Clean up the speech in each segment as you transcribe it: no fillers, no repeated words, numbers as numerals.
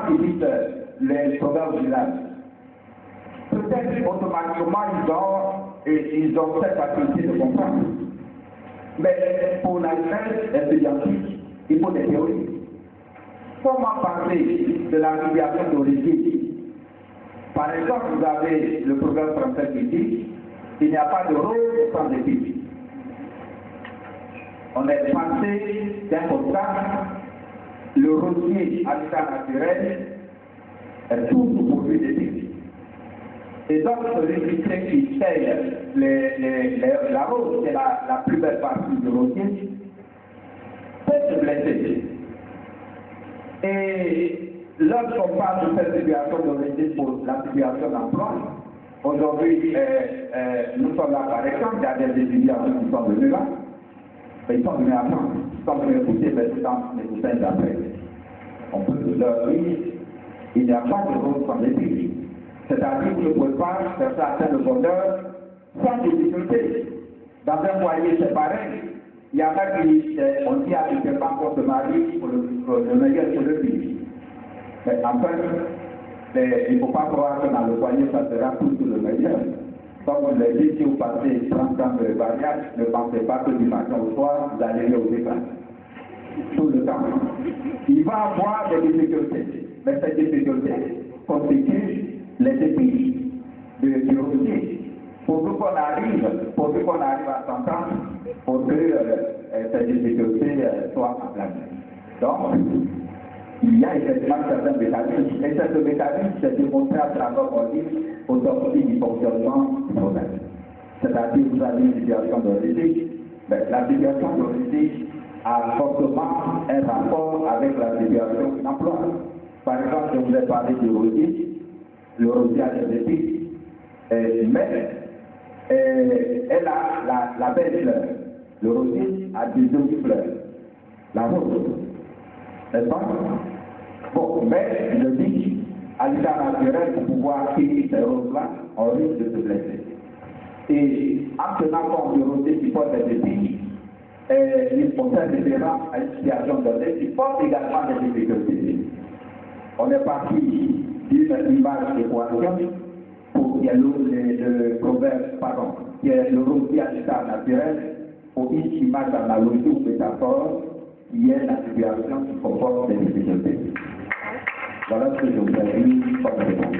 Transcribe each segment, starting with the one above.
qui lisent les programmes du village, peut-être automatiquement ils ont cette facilité de comprendre. Mais pour la jeunesse étudiantique, il faut des théories. Comment parler de la filiation d'origine? Par exemple, vous avez le programme français qui dit qu'il n'y a pas de rose sans épices. On est passé d'un constat, le rosier habitat naturel est toujours pourvu d'épices. Et donc, celui qui paye la rose, qui est la plus belle partie du rosier, peut se blesser. Et lorsqu'on parle de cette situation d'origine pour la situation d'emploi, aujourd'hui, nous sommes là par exemple, il y a des étudiants qui sont venus là, mais ils sont venus avant, ils sont venus écouter les écoutants d'après. On peut leur dire, il n'y a pas de rose sans épices. C'est-à-dire que vous ne pouvez pas faire ça atteindre le bonheur sans difficulté. Dans un foyer, c'est pareil. Il y en a qui, on dit à une femme qu'on se marie pour le meilleur pour le pire. Mais enfin, il ne faut pas croire que dans le foyer, ça sera tout le meilleur. Comme vous l'avez dit, si vous passez 30 ans de mariage, ne pensez pas que du matin au soir, vous allez aller au départ. Tout le temps. Il va avoir des difficultés. Mais ces difficultés constituent les épices du rosier. Pour qu'on arrive à s'entendre, pour que ces difficultés soient en place. Donc, il y a effectivement certains mécanismes, et ce mécanisme s'est démontré à travers aux sorties du fonctionnement du problème. C'est-à-dire que vous avez une situation d'origine, mais la situation d'origine a fortement un rapport avec la situation d'emploi. Par exemple, je vous ai parlé du rosier, le rosier a des épices, mais elle a la belle fleur. Le rosier a des jolies fleurs. La rose, n'est-ce pas? Bon, mais je dis, à l'état naturel, pour pouvoir acquérir ces roses-là, on risque de se blesser. Et en tenant compte du rosier qui porte des épices, il possède différents à une situation donnée qui porte également des difficultés. On est parti d'une image d'équation pour qu'il y ait le proverbe, pardon, qui est le rosier à l'état naturel, pour une image analogique ou métaphore, qui est la situation qui comporte des difficultés. Voilà ce que je vous ai dit comme réponse.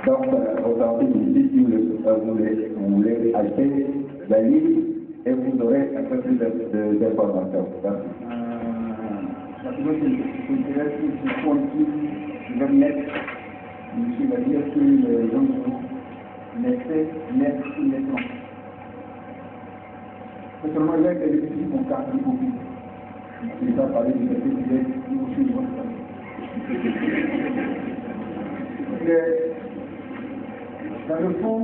Donc, aujourd'hui, ici, si vous voulez acheter les livres, et vous aurez un peu plus d'informations. Merci. La chose qui m'intéresse, c'est pour je vais mettre, je vais dire que les gens naissent sur les plans. C'est seulement là que les petits vont casser beaucoup. Je ne vais pas parler de cette idée, aussi de votre Dans le fond,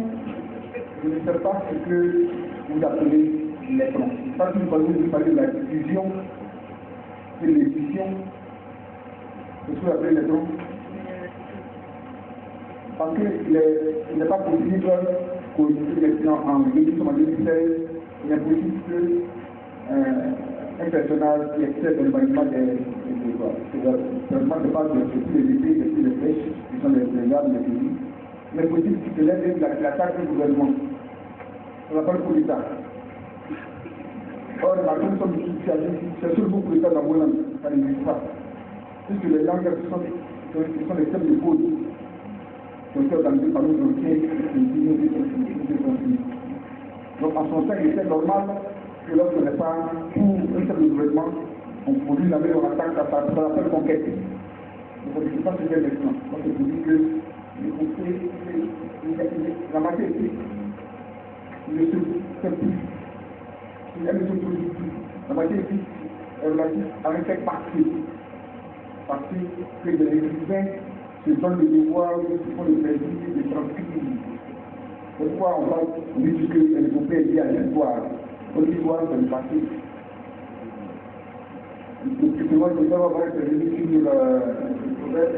je ne sais pas ce que vous appelez les plans. Parce que vous parlez de la diffusion, de l'édition, c'est ce que vous appelez les plans. Parce qu'il n'est pas possible qu'au lycée des plans en 2016, il est possible qu'un personnage qui excède le bâtiment des lois. C'est-à-dire de pas de tous les épées, de tous les pêches, qui sont les gardes, les pays. Mais possible qu'il se lève la tâche du gouvernement. On n'a pas le coup d'État. Or, la personne qui c'est sur beaucoup d'État dans le monde, ça n'existe pas. Puisque les langues sont les thèmes de cause. Qui ont été organisés par nos anciens, donc, en son temps, il était normal que lorsqu'on n'est pas pour un seul gouvernement, on produit la meilleure attaque à la seule conquête. Donc, on ne sait pas ce qu'est maintenant. Donc, c'est pour dire que la matière ici, il ne se fait plus. Elle ne se produit plus. La matière ici est relative à un fait parti. Parce que les écrivains se donnent le devoir, se font le plaisir de transcrire. Pourquoi on dit que l'épopée est liée à l'histoire? L'histoire, c'est le passé. Donc, moi, je vais avoir intervenu sur le proverbe,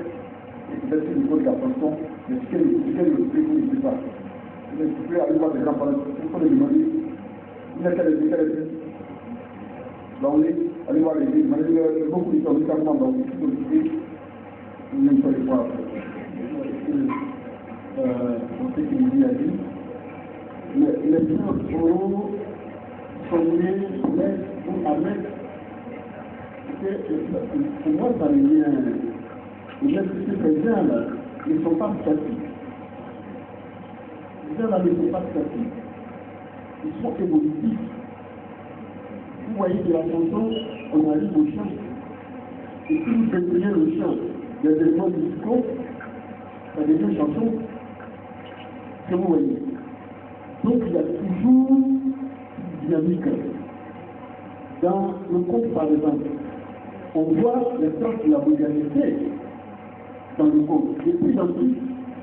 et peut-être sur le code de la chanson, mais ce qu'est le fait, vous ne savez pas. Vous pouvez aller voir des gens, il faut les demander. Vous êtes les écrits. Donc, allez voir les écrits. Beaucoup d'historiens, donc, une seule fois, pour ce qu'il a dit, les gens auront formé l'aide ou avec. Pour moi, ça devient les gens là ne sont pas statiques. Les gens là ne sont pas statiques. Ils sont évolutifs. Vous voyez que la chanson, on arrive au chant. Et si vous découvrez le chant, il y a des éléments musicaux, ça devient chanson. Que vous voyez. Donc il y a toujours une dynamique. Dans le conte, par exemple, on voit les traces de la modernité dans le conte. Et puis en plus,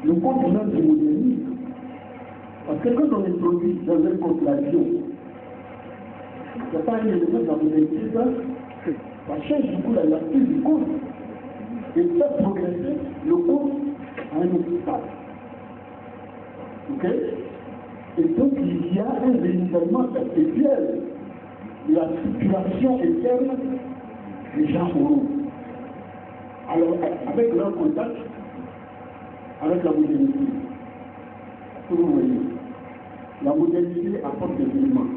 le conte même du modernisme. Parce que quand on introduit dans un conte l'avion, il n'y a pas un élément de la modernité, ça change du coup la nature du conte. Et fait progresser le conte à un autre stade. Ok? Et donc il y a un renouvellement perpétuel de la circulation interne des gens auront. Alors, avec leur contact, avec la modernité, vous voyez, la modernité apporte des éléments.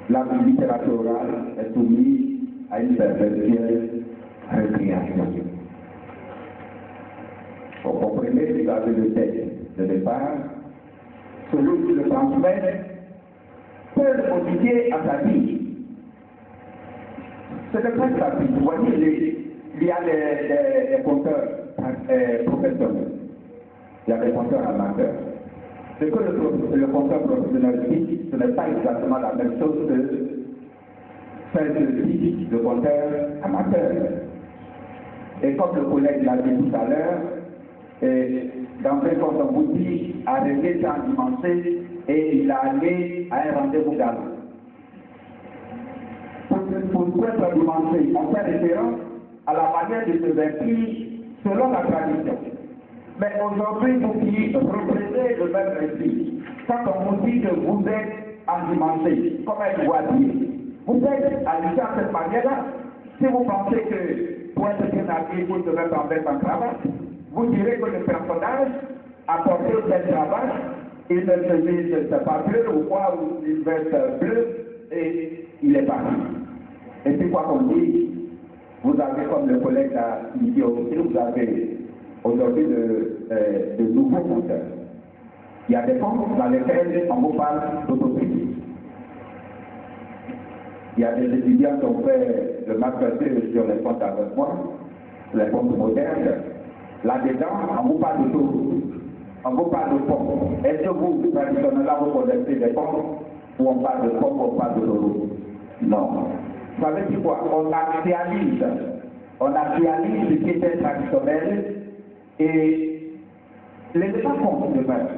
La littérature orale est soumise à une perpétuelle récréation. Vous comprenez, vous avez le texte de départ, celui qui le transmet peut le modifier à sa vie. C'est le très pratique. Vous voyez, il y a des conteurs professionnels, il y a des conteurs amateurs. Ce que le conteur professionnel dit, ce n'est pas exactement la même chose que celle de le conteur amateur. Et comme le collègue l'a dit tout à l'heure, dans un cas, on vous dit arriver sans dimanche et il a allé à un rendez-vous galant. Pour être dimanche, on fait référence à la manière de se vêtir selon la tradition. Mais aujourd'hui, vous qui reprenez le même récit, quand on vous dit que vous êtes en dimanche, comme un voilier, vous êtes habillé à cette manière-là. Si vous pensez que pour être bien habillé, vous devez en mettre en cravate, vous direz que le personnage a porté cette cravate, il ne se pas bleu ou quoi, ou une veste bleue, et il est parti. Et puis quoi qu'on dit, vous avez, comme le collègue a dit aussi, vous avez aujourd'hui de nouveaux compteurs. Il y a des comptes dans lesquels on vous parle d'autocritique. Il y a des étudiants qui ont fait le master sur les comptes avec moi, les comptes modernes. Là-dedans, on vous parle d'autoroute, on vous parle de pont. Est-ce que vous, traditionnellement, vous connaissez des ponts où on parle de pont ou on parle d'autoroute? Non. Ça veut dire quoi? On actualise ce qui était traditionnel et les débats comptent demeurent.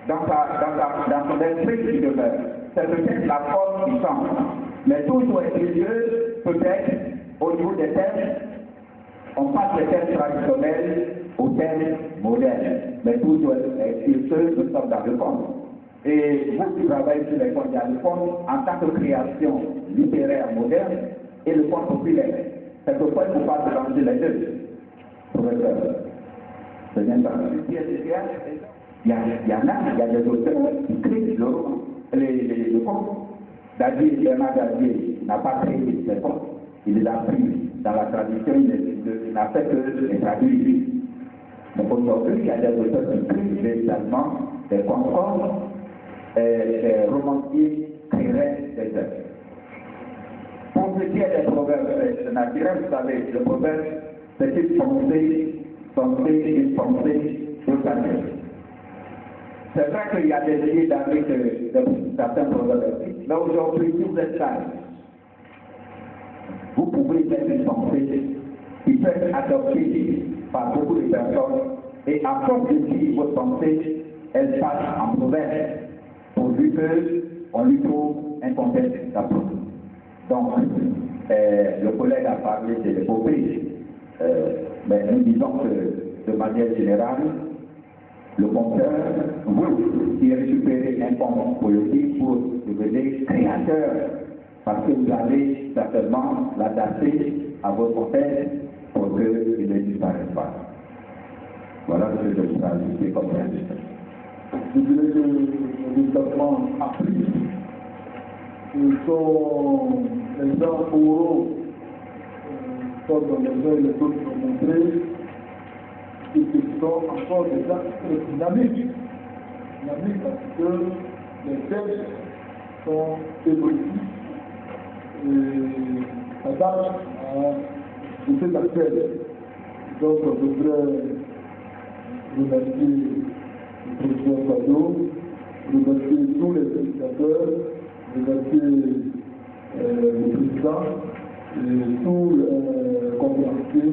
Dans son esprit qui demeure. C'est peut-être la forme qui change. Mais toujours est-il que, peut-être, au niveau des thèmes, on passe des thèmes traditionnels aux thèmes modernes. Mais toujours est-il que nous sommes dans le fond. Et vous qui travaillez sur les fonds, il y a le fond en tant que création littéraire moderne et le fond populaire. C'est pourquoi il ne faut pas mélanger les deux. Professeur, c'est bien ça. Il y a des auteurs qui créent le conte. Bernard Davier n'a pas créé ces contes. Il les a pris dans la tradition, il n'a fait que les traduire. Mais aujourd'hui, il y a des auteurs qui créent véritablement des contes, des romanciers créeraient des œuvres. Pour ce qui est des proverbes naturels, vous savez, le proverbe, c'est une pensée au Seigneur. C'est vrai qu'il y a des milliers d'années que certains proverbes, mais aujourd'hui, si vous êtes sage, vous pouvez mettre une pensée qui peut être adoptée par beaucoup de personnes et à force de dire votre pensée, elle passe en proverbe, pourvu qu'on lui trouve un contexte d'approche. Donc, le collègue a parlé de l'épopée, mais nous disons que de manière générale, Le compteur veut y récupérer un fonds politique pour devenir créateur, parce que vous allez certainement l'adapter à votre tête pour qu'il ne disparaisse pas. Voilà ce que je voudrais ajouter comme résultat. Je dirais que le développement appris sont les gens oraux, comme les uns et les autres ont montré, et qui sont encore déjà très dynamiques. Dynamiques parce que les textes sont évolutifs et s'adaptent à ces actuels. Donc, je voudrais remercier le président Fado, remercier tous les éducateurs, remercier le président et tous les conférenciers,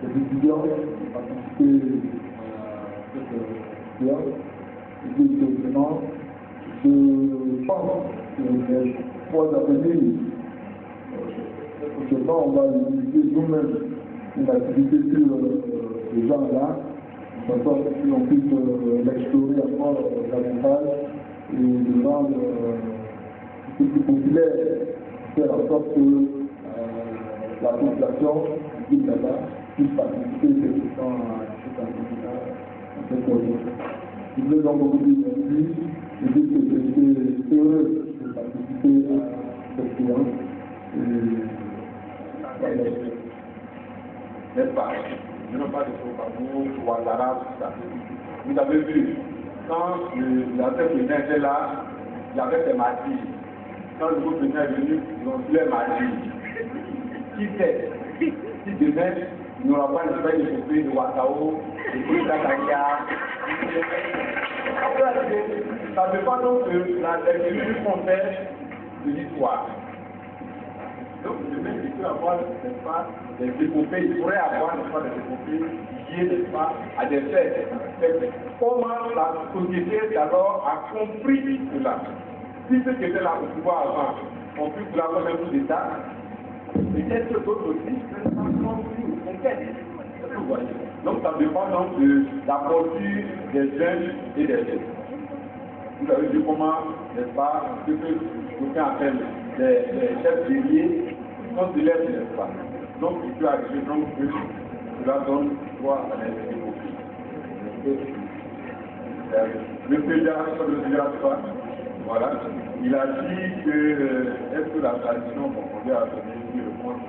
les étudiants qui participent à cette séance. Et puis, vraiment, je pense que les mois à venir, prochainement, on va utiliser nous-mêmes une activité sur ces gens-là, de façon à ce qu'on puisse l'explorer encore davantage et de rendre un peu plus populaire, faire en sorte que la population du là-bas puisse participer effectivement à cette projet. Je voulais donc beaucoup dire merci et dire que j'étais heureux de participer à cette séance. N'est-ce pas? Je n'ai pas de choses à vous, Ouattara, tout ça. Vous avez vu, quand la président était là, il y avait des martyrs. Quand le nouveau président est venu, ils ont tué les martyrs. Qui sait? Si demain, il n'y aura pas l'espèce de coupé de Ouattao, de Koulikatakia. Ça ne veut pas donc que la église qu'on fait de l'histoire. Donc, demain, il peut avoir, n'est-ce pas, des épopées, il pourrait avoir, n'est-ce pas, des épopées liées, n'est-ce pas, à des faits. Comment la société d'alors a compris cela? Si ceux qui étaient là au pouvoir avant ont pu cela comme un coup d'État, peut-être que d'autres aussi ne sont pas compris ou conquêtes. Donc, ça dépend donc de la posture des jeunes et des jeunes. Vous avez vu comment, n'est-ce pas, ce que d'aucuns appellent les chefs guerriers sont élèves, n'est-ce pas? Donc, il peut arriver donc que cela donne droit à l'esprit. Le fédérateur, voilà, il a dit que est-ce que la tradition confondée a donné le compte,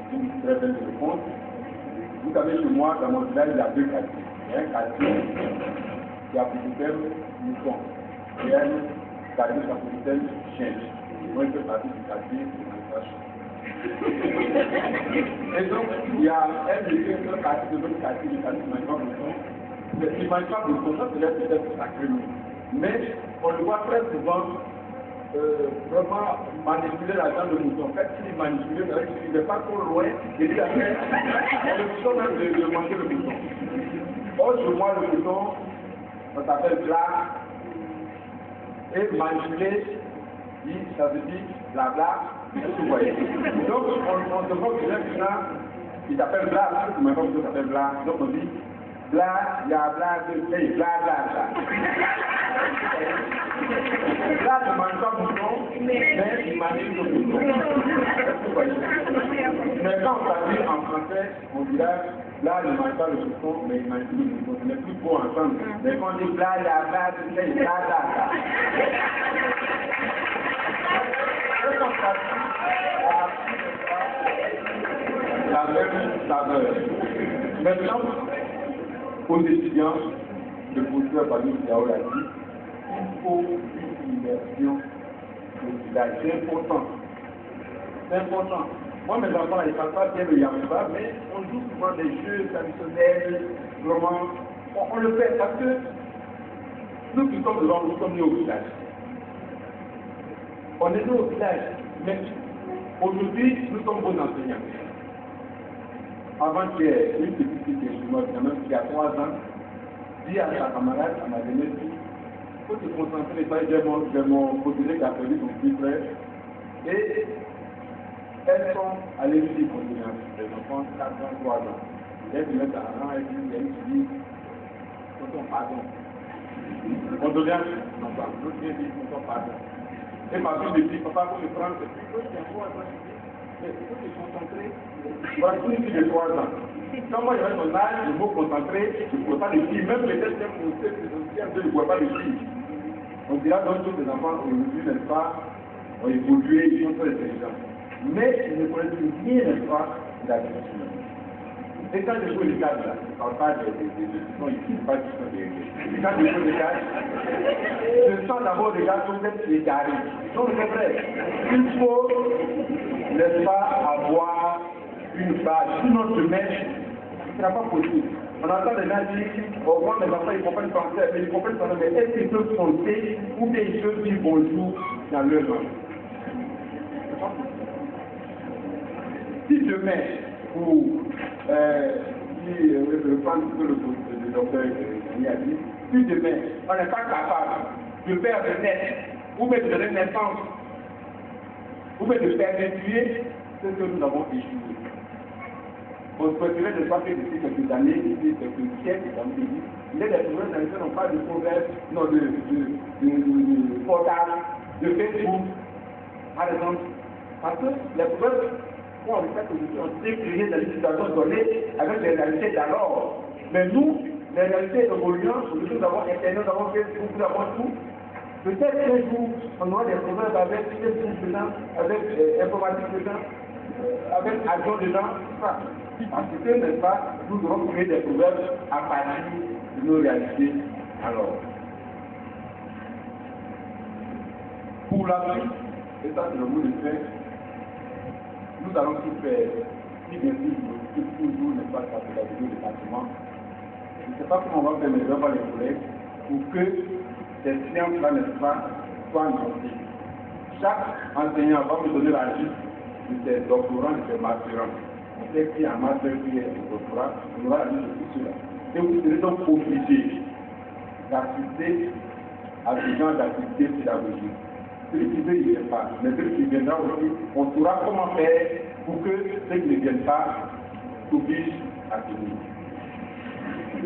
c'est une très belle réponse. Vous savez, chez moi, dans mon village, il y a deux quartiers. Il y a un quartier qui a pour thème mouton. Et un quartier qui a pour thème chien. Moi, je fais partie du quartier de et donc, il y a un des quartiers de l'autre quartier, le quartier qui ne mange pas mouton. Mais il ne mange pas mouton, ça c'est peut-être sacré. Mais on le voit très souvent vraiment manipuler la viande de mouton. En fait, s'il est manipulé, il n'est pas trop loin, et il a fait le mouton même de manger le mouton. Or, chez moi, le mouton, ça s'appelle plat. Et manipuler, ça veut dire blabla, vous voyez. Donc, on se voit que là, il s'appelle bla, mais comme ça s'appelle bla. Donc, on dit bla, il y a bla, bla, bla, bla. Là, ne mange pas mouton, mais il manipule le mouton. Vous voyez. Mais quand on traduit en français, on dirait là, il ne mange pas le mouton, mais il manipule le mouton. Ce n'est plus beau ensemble. Mais quand on dit bla, bla, bla, bla, bla, bla. La même saveur. Maintenant, aux étudiants, le professeur Bani Diao l'a dit, il faut une immersion au village. C'est important. C'est important. Moi, mes enfants, ils ne savent pas bien le Yampa, mais on joue souvent des jeux traditionnels, vraiment. On le fait parce que nous qui sommes devant, nous sommes nés au village. On est nés au village, mais aujourd'hui, nous sommes bons enseignants. Avant qu'il y ait une petite fille qui est morte, qui a 3 ans, dit à sa camarade, à ma jeunesse, il faut se concentrer, j'ai mon protégé qui a perdu son petit frère, et elles sont à l'étude continentale, les enfants 4 ans, 3 ans. elle se met à rang, elle dit, pardon. On devient, non pas, l'autre vient dire, pardon. Et ma fille me dit, papa, il faut me prendre, mais il faut se concentrer. Voilà, une fille de 3 ans. Quand moi j'avais mon âge, le mot concentré, je ne pouvais pas le dire, même peut-être que mon chef je ne pouvais pas le dire. On dira donc tous les enfants aujourd'hui, n'est-ce pas, ont évolué, ils sont très intelligents. Mais ils ne connaissent rien, n'est-ce pas, de la culture. Et quand je joue les cadres, là, je ne parle pas des leçons ici, pas du tout des. Quand je joue les cadres, je sens d'abord les gars comme peut-être égarés. Donc c'est vrai, il faut, n'est-ce pas, avoir une base. Sinon demain, ce ne sera pas possible. On entend les gens dire, au moins les enfants ils comprennent français, mais ils comprennent français, mais est-ce qu'ils peuvent compter ou bien ils peuvent dire bonjour dans leur langue? Si demain, pour je prends un peu le docteur qui a dit, si demain, on n'est pas capable de faire de naître, ou même de donner naissance, ou même de perpétuer ce que nous avons échoué. On se souhaiterait de voir que d'ici quelques années, d'ici quelques siècles, dans le pays, il y a des proverbes dans lesquels on parle de proverbes, non, de portail, de Facebook, par exemple. Parce que les proverbes, on le fait aujourd'hui, on s'est créé dans les situations données avec les réalités d'alors. Mais nous, les réalités évoluant, aujourd'hui nous avons Internet, nous avons Facebook, nous avons tout. Peut-être qu'un jour, on aura des proverbes avec Facebook dedans, avec informatique dedans, avec avion dedans, tout ça. Parce que, n'est-ce pas, nous devons créer des proverbes à partir de nos réalités. Alors, pour la suite, et ça c'est le mot de fin, nous allons tout faire, si bien sûr, toujours n'est pas ça la vidéo de bâtiment. Je ne sais pas comment on va faire mes œuvres les collègues pour que ces sciences-là, n'est-ce pas, soient enseignées. Chaque enseignant va me donner la liste de ses doctorants et de ses masterants. On sait qu'il y a un master qui est un doctorat, on aura la liste de tout cela. Et vous serez donc obligés d'assister à ce genre d'activités pédagogiques. Celui qui veut, il ne vient pas. Mais celui qui viendra aussi, on saura comment faire pour que ceux qui ne viennent pas s'obligent à venir.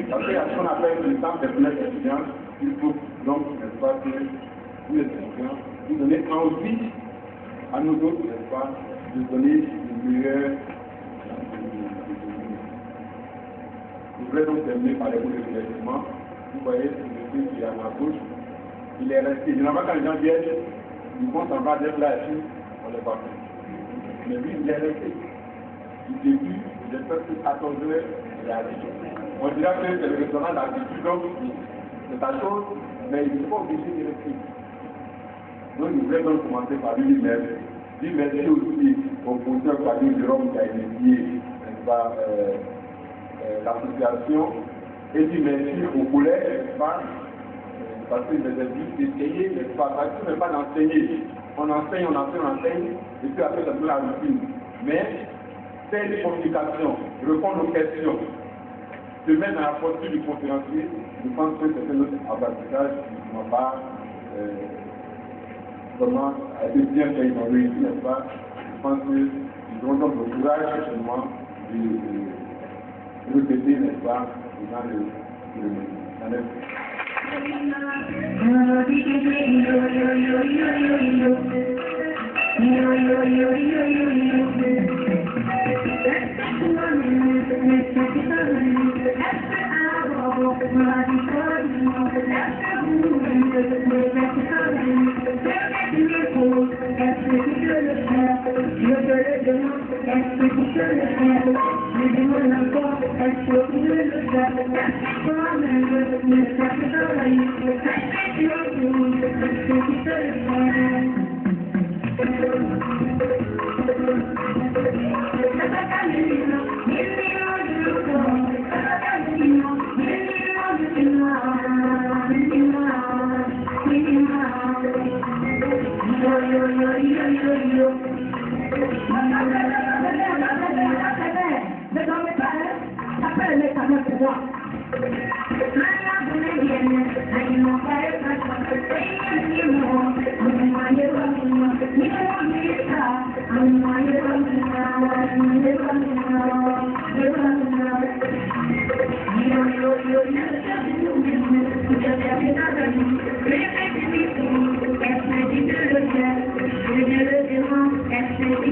Parce qu'il y a ce qu'on appelle le temps des premiers étudiants. Il faut donc, n'est-ce pas, que tous les étudiants nous donner envie à nous autres, n'est-ce pas, de donner le meilleur. Je voudrais donc terminer par les mots de remerciement. Vous voyez, ce monsieur qui est à ma gauche, il est resté. Généralement, quand les gens viennent, ils vont s'en va d'être là ici, on n'est pas fait. Mais lui, il est resté. Du début, il est presque 14 heures, il est arrivé. On dirait que c'est le restaurant d'habitude, donc c'est ta chose, mais il n'est pas obligé de rester. Donc, nous voulons donc commencer par lui merci. Lui merci aussi au professeur Fabien Jérôme qui a initié, n'est-ce pas, l'association, et puis merci aux collègues, n'est-ce pas, parce que les adultes d'essayer, n'est-ce pas, parce que ce n'est pas d'enseigner. On enseigne, et puis après ça devient la routine. Mais faire des communications, répondre aux questions, se mettre dans la posture du conférencier, je pense que c'est un autre avantage qui ne m'a pas vraiment été bien fait, ils ont réussi, n'est-ce pas? Je pense qu'ils ont donc le courage, certainement, de répéter, n'est-ce pas, dans le Thank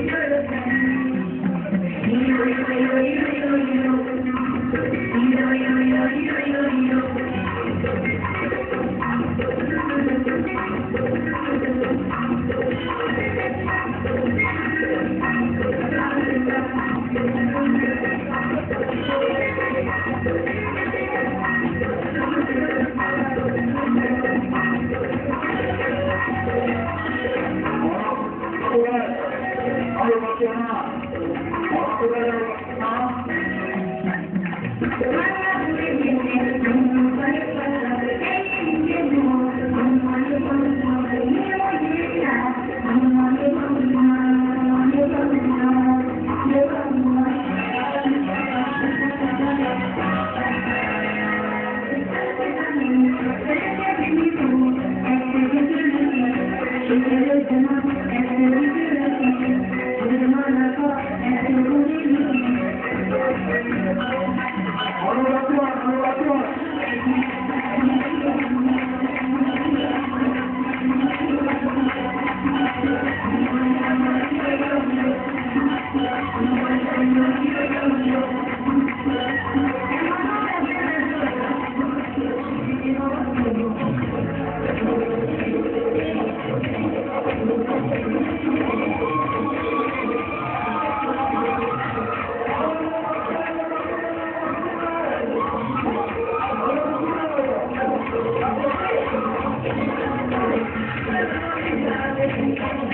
you.